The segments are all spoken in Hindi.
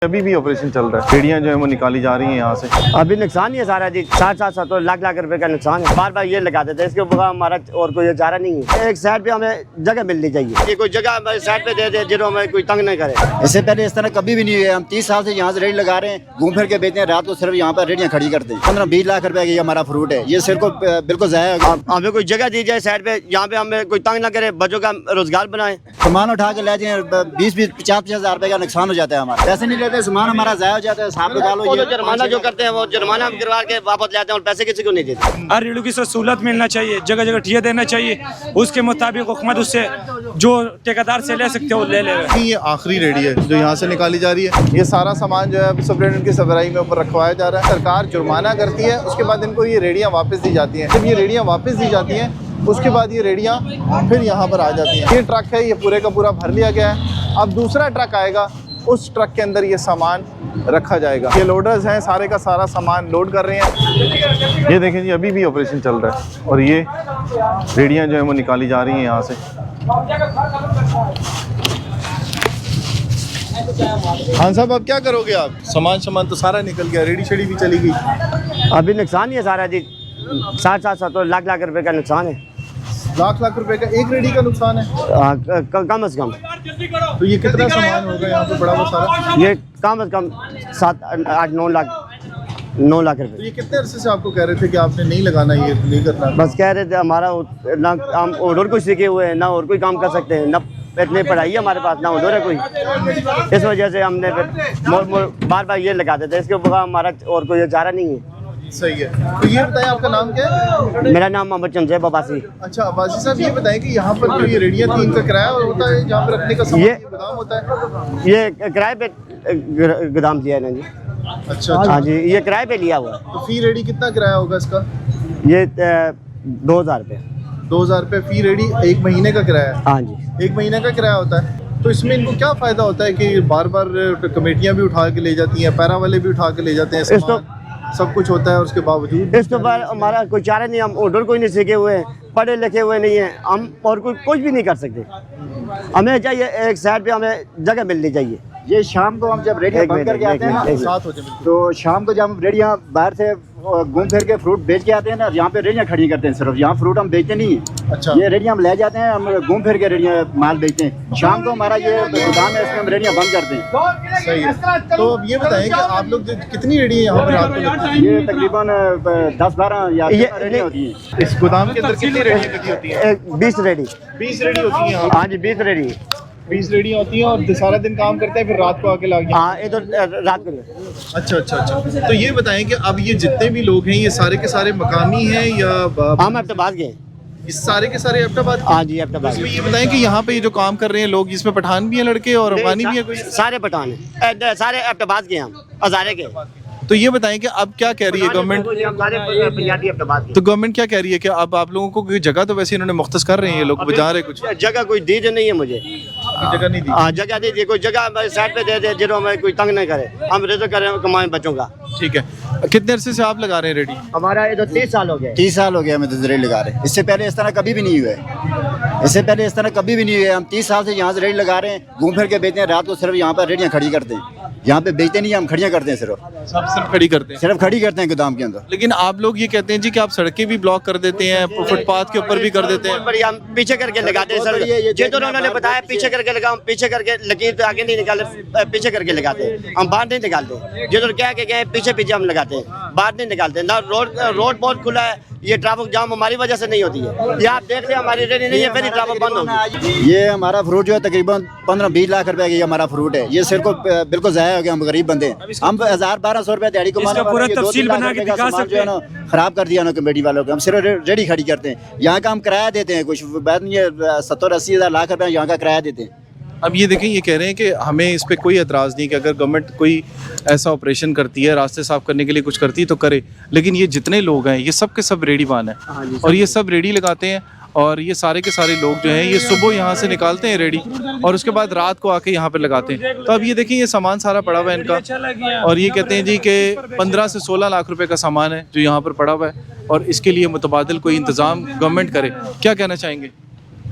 अभी भी ऑपरेशन चल रहा है। रेडियां जो है वो निकाली जा रही हैं यहाँ से। अभी नुकसान ही है सारा जी, 60-70 लाख रुपए का नुकसान है। बार बार ये लगा देते हैं, इसके ऊपर हमारा और कोई चारा नहीं है। एक साइड पे हमें जगह मिलनी चाहिए, ये कोई जगह हमारे साइड पे दे दे जिन्हों हमें कोई तंग नहीं करे। इससे पहले इस तरह कभी भी नहीं हुआ। हम 30 साल से यहाँ से रेडी लगा रहे हैं, घूम फिर के बेचते हैं। रात को सिर्फ यहाँ पर रेडियाँ खड़ी करते हैं। 15-20 लाख रुपए का हमारा फ्रूट है, ये सिर्फ को बिल्कुल ज़ाया है। हमें कोई जगह दी जाए साइड पे, यहाँ पे हमें कोई तंग ना करे, बच्चों का रोजगार बनाए। सामान उठा के ले जाए, 20-50 हज़ार रुपए का नुकसान हो जाता है हमारा। पैसे नहीं लेते, सामान हमारा ज़ाया हो जाता है। साहब लगा लो, ये जुर्माना जो करते हैं वो जुर्माना हम गिरवा के वापस लाते हैं और पैसे किसी को नहीं देते। हर रेडियो की सहूलत मिलना चाहिए, जगह जगह ठिया देना चाहिए, उसके मुताबिक हुकूमत उससे जो ठेकेदार से ले सकते हो ले ले। ये आखिरी रेडी है जो यहाँ से निकाली जा रही है। ये सारा सामान जो है सुप्रीटेंडेंट की सरबराही में ऊपर रखवाया जा रहा है। सरकार जुर्माना करती है, उसके बाद इनको ये रेडियाँ वापस दी जाती हैं। जब ये रेडियाँ वापस दी जाती हैं उसके बाद ये रेडियाँ फिर यहाँ पर आ जाती हैं। ये ट्रक है, ये पूरे का पूरा भर लिया गया है। अब दूसरा ट्रक आएगा, उस ट्रक के अंदर ये सामान रखा जाएगा। ये लोडर्स हैं, सारे का सारा सामान लोड कर रहे हैं। ये देखें जी, अभी भी ऑपरेशन चल रहा है और ये रेडियाँ जो है वो निकाली जा रही हैं यहाँ से। हाँ साहब, अब क्या करोगे आप? सामान तो सारा निकल गया, रेडी शेडी भी चली गई। अभी नुकसान ही है सारा जी, 60-70 लाख रुपए का नुकसान है। लाख रुपए का एक रेडी का नुकसान है? कम से कम। तो ये कितना सामान होगा यहाँ पे बड़ा वो सारा? ये कम से कम 7-8-9 लाख रुपए। तो ये कितने अरसे से आपको कह रहे थे कि आपने नहीं लगाना, ये नहीं करना? बस कह रहे थे, हमारा ना हम और कुछ सीखे हुए हैं, ना और कोई काम कर सकते हैं, ना इतनी पढ़ाई है हमारे पास, ना उधर है कोई। इस वजह से हमने फिर बार बार ये लगा देते हैं, इसके ऊपर हमारा और कोई चारा नहीं है। सही है। तो ये बताएं, आपका नाम क्या है? मेरा नाम मोहम्मद चंद्र अब्बासी। अच्छा अब्बासी साहब, ये बताएं कि यहाँ पर जो ये रेडियाँ थी, इनका किराया होता है जहाँ पर रखने का सामान, ये गोदाम होता है? ये किराए पे गोदाम दिया है ना जी। अच्छा हाँ जी, ये किराए पे लिया हुआ है। तो फी रेडी कितना किराया होगा इसका? ये 2000 रुपये। 2000 रुपये फी रेडी, एक महीने का किराया? हाँ जी, 1 महीने का किराया होता है। तो इसमें इनको क्या फ़ायदा होता है कि बार बार कमेटियाँ भी उठा के ले जाती हैं, पैरा वाले भी उठा के ले जाते हैं, सब कुछ होता है, उसके बावजूद इसके बाद हमारा कोई चारा नहीं। हम उधर कोई नहीं सीखे हुए हैं, पढ़े लिखे हुए नहीं हैं हम, और कुछ भी नहीं कर सकते। हमें चाहिए एक साइड पे हमें जगह मिलनी चाहिए। ये शाम को हम जब रेडियाँ बंद करके आते हैं ना, तो शाम को जब हम रेडियाँ बाहर से घूम फिर के फ्रूट बेच के आते हैं ना, यहाँ पे रेडियाँ खड़ी करते हैं। सिर्फ यहाँ फ्रूट हम बेचते नहीं है। अच्छा। ये रेडियाँ हम ले जाते हैं, हम घूम फिर के रेडियाँ माल बेचते हैं। शाम को हमारा ये गोदाम है, इसमें हम रेडियाँ बंद करते हैं। सही है। तो अब ये बताएं कि आप लोग कितनी रेडियाँ यहाँ पर रात को लगती हैं? ये तकरीबन 10-12 या रेडियाँ होती हैं। इस गोदाम के अंदर कितनी रेडियाँ लगी होती हैं? 20 रेडी। 20 रेडी होती हैं? हाँ जी, 20 रेडी। 20 रेडियाँ होती हैं और सारा दिन काम करते हैं, फिर रात को आके लाके? हाँ, ये तो रात को। अच्छा। तो ये बताएं कि अब ये जितने भी लोग हैं, ये सारे के सारे मकामी हैं या हम एबटाबाद गए? इस सारे के सारे एबटाबाद? हाँ जी, एबटाबाद। इसमें ये बताएं कि यहाँ पे ये जो काम कर रहे हैं लोग, इसमें पठान भी हैं लड़के और अफगानी भी हैं कोई? सारे पठान हैं, सारे एबटाबाद के, हम हजारे के। तो ये बताएं कि अब क्या कह रही है गवर्नमेंट? तो गवर्नमेंट क्या कह रही है कि अब आप लोगों को कोई जगह, तो वैसे इन्होंने मुख्तस कर रहे हैं, ये लोग बजा रहे कुछ जगह कोई दी नहीं है मुझे। जगह नहीं दी? हाँ, जगह दी, कोई जगह साइड पे दे दे जिन्हों हमें कोई तंग नहीं करे, हम रिज़्क करें कमाएं बच्चों का। ठीक है। कितने अरसे से आप लगा रहे हैं रेडी? हमारा ये तो 30 साल हो गए। 30 साल हो गया हमें तो रेडी लगा रहे हैं। इससे पहले इस तरह कभी भी नहीं हुआ है। इससे पहले इस तरह कभी भी नहीं हुआ। हम 30 साल से यहाँ से रेडी लगा रहे हैं, घूम फिर के बेचते हैं। रात को सिर्फ यहाँ पर रेडियाँ खड़ी करते हैं। यहाँ पे बेचते नहीं, हम खड़ियाँ करते हैं। सिर्फ खड़ी करते हैं? सिर्फ खड़ी करते हैं गोदाम के अंदर। लेकिन आप लोग ये कहते हैं जी कि आप सड़कें भी ब्लॉक कर देते हैं, फुटपाथ के ऊपर भी कर देते हैं। बढ़िया, हम पीछे करके लगाते हैं सर। ये तो उन्होंने बताया पीछे करके लगाओ, पीछे करके लकीर तो आगे नहीं निकाले, पीछे करके लगाते हैं। हम बाहर नहीं निकालते, जो तो क्या गए पीछे हम लगाते हैं, बाहर नहीं निकालते ना। रोड बहुत खुला है, ये ट्रैफिक जाम हमारी वजह से नहीं होती है। ये आप देख रहे हैं, हमारी रेडी नहीं है, फिर ट्रैफिक बंद होगी। ये हमारा फ्रूट जो है तकरीबन 15-20 लाख रुपए का हमारा फ्रूट है। ये सिर्फ को बिल्कुल ज़ाया हो गया। हम गरीब बंदे, हम 1000-1200 रुपए दिहाड़ी को खराब कर दिया ना कमेटी वालों को। हम सिर्फ रेडी खड़ी करते हैं। यहाँ का हम किराया देते हैं, कुछ बात नहीं है, 70-80 हज़ार लाख रुपए यहाँ का किराया देते हैं। अब ये देखें, ये कह रहे हैं कि हमें इस पे कोई एतराज़ नहीं कि अगर गवर्नमेंट कोई ऐसा ऑपरेशन करती है, रास्ते साफ करने के लिए कुछ करती है तो करे, लेकिन ये जितने लोग हैं ये सब के सब रेडी वान है और ये सब रेडी लगाते हैं। और ये सारे के सारे लोग जो हैं ये सुबह यहाँ से निकालते हैं रेडी और उसके बाद रात को आके यहाँ पे लगाते हैं। तो अब ये देखिए, ये सामान सारा पड़ा हुआ है इनका और ये कहते हैं जी कि 15 से 16 लाख रुपए का सामान है जो यहाँ पर पड़ा हुआ है और इसके लिए मुतबादिल कोई इंतज़ाम गवर्नमेंट करे। क्या कहना चाहेंगे?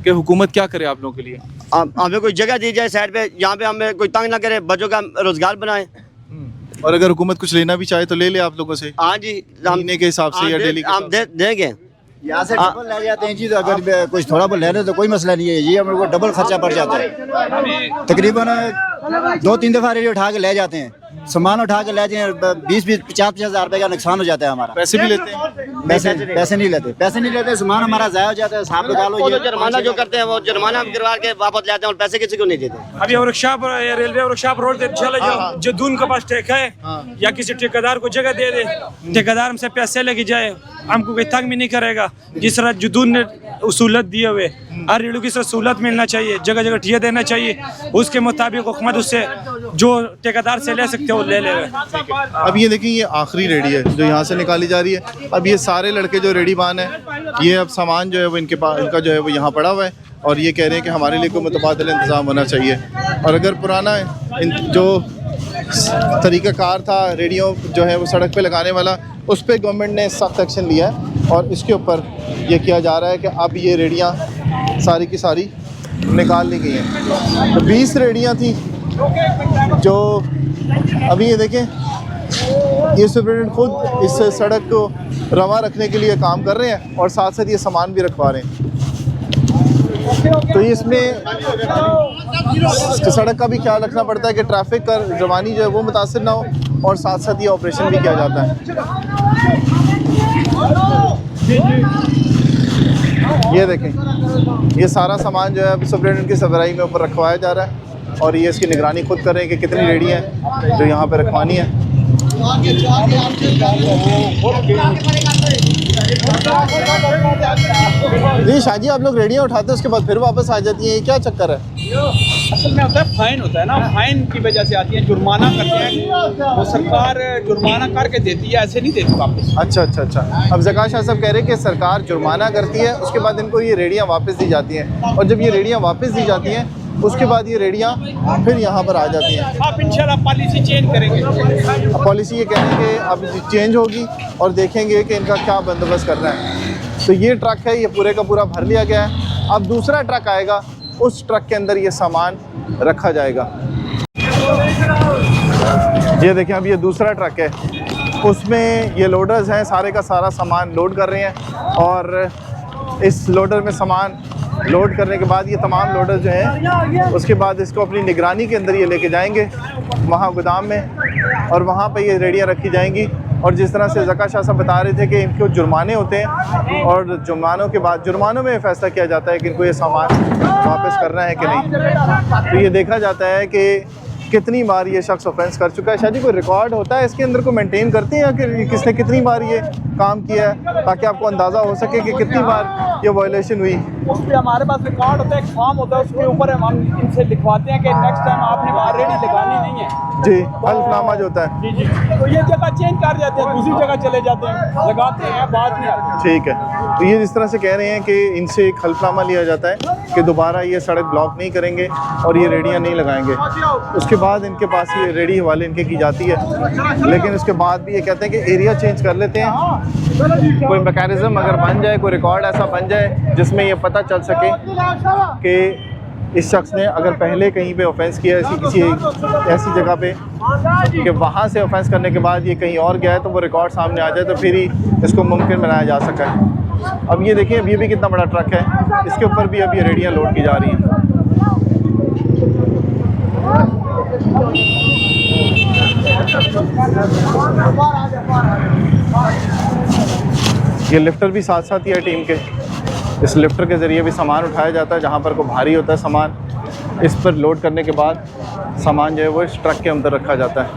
कि हुकूमत क्या करे आप लोगों के लिए? हमें कोई जगह दी जाए साइड पे, यहाँ पे हमें कोई तंग ना करे, बच्चों का रोजगार बनाए। और अगर हुकूमत कुछ लेना भी चाहे तो ले ले आप लोगों से, हाँ जी, महीने के हिसाब से या डेली के हम हिसाब से? देंगे। यहाँ से डबल ले जाते हैं जी, तो अगर कुछ थोड़ा बहुत ले रहे तो कोई मसला नहीं है, ये हम लोग को डबल खर्चा पड़ जाता है। तकरीबन 2-3 दफ़ा रेडी उठा के ले जाते हैं, सामान उठा के ले जाते हैं, 20-50 हज़ार रुपए का नुकसान हो जाता है हमारा। पैसे भी लेते हैं? पैसे नहीं लेते, सामान हमारा ज़ाया हो जाता है। साहब निकालो, वो तो जुर्माना जो करते हैं वो जुर्माना हम करवा के वापस ले आते हैं और पैसे किसी को नहीं देते। अभी वर्कशॉप, रेलवे वर्कशॉप रोड चले जाओ, जो दून के पास ठेका है या किसी ठेकेदार को जगह दे दे, ठेकेदार हमसे पैसे लेके जाए, हमको कोई तंग भी नहीं करेगा। जिस तरह जुदून ने उसूलत दिए हुए, हर रेडियो की सहूलत मिलना चाहिए, जगह जगह ठिया देना चाहिए, उसके मुताबिक हुकूमत उससे जो ठेकेदार से ले सकते हो ले ले। अब ये देखिए, ये आखिरी रेडी है जो यहाँ से निकाली जा रही है। अब ये सारे लड़के जो रेडी बान है, ये अब सामान जो है वो इनके पास, इनका जो है वो यहाँ पड़ा हुआ है और ये कह रहे हैं कि हमारे लिए कोई मुतबादिल इंतज़ाम होना चाहिए। और अगर पुराना जो तरीक़ाकार था रेडियो जो है वो सड़क पे लगाने वाला, उस पर गवर्नमेंट ने सख्त एक्शन लिया है और इसके ऊपर ये किया जा रहा है कि अब ये रेडियाँ सारी की सारी निकाल ली गई हैं। तो 20 रेडियाँ थी जो अभी ये देखें, ये सुप्रीटेंडेंट खुद इस सड़क को रवा रखने के लिए काम कर रहे हैं और साथ साथ ये सामान भी रखवा रहे हैं। तो इसमें सड़क का भी ख्याल रखना पड़ता है कि ट्रैफिक का रवानी जो है वो मुतासिर ना हो और साथ साथ ये ऑपरेशन भी किया जाता है। ये देखें, ये सारा सामान जो है सुप्रीटेंडेंट की सरबराही में ऊपर रखवाया जा रहा है और ये इसकी निगरानी खुद कर रहे हैं कि कितनी रेडी हैं जो यहाँ पे रखवानी है। जी शाहजी, आप लोग रेडियाँ उठाते हैं उसके बाद फिर वापस आ जाती हैं, ये क्या चक्कर है? असल में होता है फाइन होता है ना, फाइन की वजह से आती है, जुर्माना करते हैं, वो सरकार जुर्माना करके देती है, ऐसे नहीं देती वापस। अच्छा। अब ज़कात शाह साहब कह रहे हैं कि सरकार जुर्माना करती है, उसके बाद इनको ये रेडियाँ वापस दी जाती हैं और जब ये रेडियाँ वापस दी जाती हैं उसके बाद ये रेडियाँ फिर यहाँ पर आ जाती हैं। आप इंशाल्लाह पॉलिसी चेंज करेंगे। अब पॉलिसी ये कह रहे हैं कि अब चेंज होगी और देखेंगे कि इनका क्या बंदोबस्त करना है। तो ये ट्रक है, ये पूरे का पूरा भर लिया गया है। अब दूसरा ट्रक आएगा, उस ट्रक के अंदर ये सामान रखा जाएगा। ये देखें, अब ये दूसरा ट्रक है, उसमें ये लोडर्स हैं, सारे का सारा सामान लोड कर रहे हैं और इस लोडर में सामान लोड करने के बाद ये तमाम लोडर जो हैं उसके बाद इसको अपनी निगरानी के अंदर ये लेके जाएंगे वहाँ गोदाम में और वहाँ पे ये रेडियाँ रखी जाएंगी। और जिस तरह से ज़कात शाह साहब बता रहे थे कि इनको जुर्माने होते हैं और जुर्मानों के बाद जुर्मानों में फ़ैसला किया जाता है कि इनको ये सामान वापस करना है कि नहीं। तो ये देखा जाता है कि कितनी बार ये शख्स ऑफेंस कर चुका है। शायद कोई रिकॉर्ड होता है इसके अंदर को मेंटेन करते हैं कि किसने कितनी बार ये काम किया है, ताकि आपको अंदाज़ा हो सके कि कितनी बार ये वायलेशन हुई। उस पर हमारे पास रिकॉर्ड होता है, एक फॉर्म होता है, उसके ऊपर हम इनसे लिखवाते हैं कि नेक्स्ट टाइम आपने वहाँ रेडी लगानी नहीं है जी, हल्फनामा जो होता है। जी। तो ये जगह चेंज कर जाते हैं, दूसरी जगह चले जाते हैं, लगाते हैं, बाद में आते हैं। ठीक है, तो ये जिस तरह से कह रहे हैं कि इनसे एक हल्फनामा लिया जाता है कि दोबारा ये सड़क ब्लॉक नहीं करेंगे और ये रेडियाँ नहीं लगाएंगे। उसके बाद इनके पास ये रेडी हवाले इनके की जाती है, लेकिन उसके बाद भी ये कहते हैं कि एरिया चेंज कर लेते हैं। कोई मैकेनिज़्म अगर बन जाए, कोई रिकॉर्ड ऐसा बन जाए जिसमें ये पता चल सके कि इस शख्स ने अगर पहले कहीं पे ऑफेंस किया किसी ऐसी जगह पे कि वहाँ से ऑफेंस करने के बाद ये कहीं और गया है, तो वो रिकॉर्ड सामने आ जाए तो फिर ही इसको मुमकिन बनाया जा सका है। अब ये देखिए, अब ये भी कितना बड़ा ट्रक है, इसके ऊपर भी अब ये रेडियाँ लोड की जा रही हैं। ये लिफ्टर भी साथ साथ ही है टीम के, इस लिफ्टर के ज़रिए भी सामान उठाया जाता है। जहाँ पर को भारी होता है सामान, इस पर लोड करने के बाद सामान जो है वो इस ट्रक के अंदर रखा जाता है।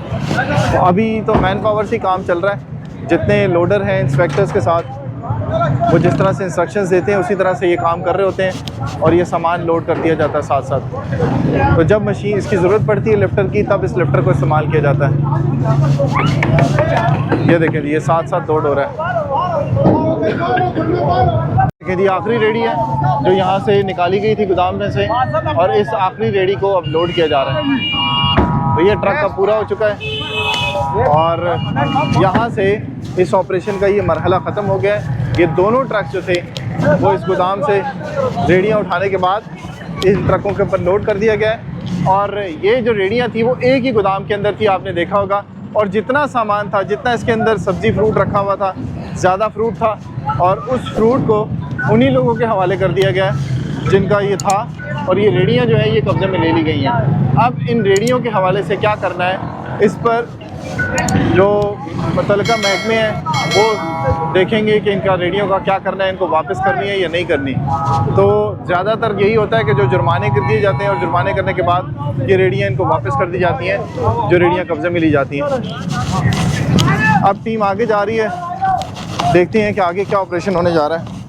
तो अभी तो मैन पावर से काम चल रहा है, जितने लोडर हैं इंस्पेक्टर्स के साथ वो जिस तरह से इंस्ट्रक्शंस देते हैं उसी तरह से ये काम कर रहे होते हैं और ये सामान लोड कर दिया जाता है साथ साथ। तो जब मशीन इसकी ज़रूरत पड़ती है लिफ्टर की, तब इस लिफ्टर को इस्तेमाल किया जाता है। ये देखें, ये साथ साथ लोड हो रहा है। देखिए जी, आखिरी रेडी है जो यहाँ से निकाली गई थी गोदाम में से और इस आखिरी रेडी को अब लोड किया जा रहा है। तो ये ट्रक का पूरा हो चुका है और यहाँ से इस ऑपरेशन का ये मरहला ख़त्म हो गया है। ये दोनों ट्रक जो थे वो इस गोदाम से रेडियाँ उठाने के बाद इन ट्रकों के ऊपर लोड कर दिया गया है। और ये जो रेडियाँ थी वो एक ही गोदाम के अंदर थी, आपने देखा होगा। और जितना सामान था, जितना इसके अंदर सब्ज़ी फ्रूट रखा हुआ था, ज़्यादा फ्रूट था, और उस फ्रूट को उन्हीं लोगों के हवाले कर दिया गया है जिनका ये था। और ये रेडियाँ जो है ये कब्ज़े में ले ली गई हैं। अब इन रेडियों के हवाले से क्या करना है, इस पर जो मुतल्लिका महकमे हैं वो देखेंगे कि इनका रेडियो का क्या करना है, इनको वापस करनी है या नहीं करनी। तो ज़्यादातर यही होता है कि जो जुर्माने कर दिए जाते हैं और जुर्माने करने के बाद ये रेडियाँ इनको वापस कर दी जाती हैं, जो रेडियाँ कब्ज़े में ली जाती हैं। अब टीम आगे जा रही है, देखते हैं कि आगे क्या ऑपरेशन होने जा रहा है।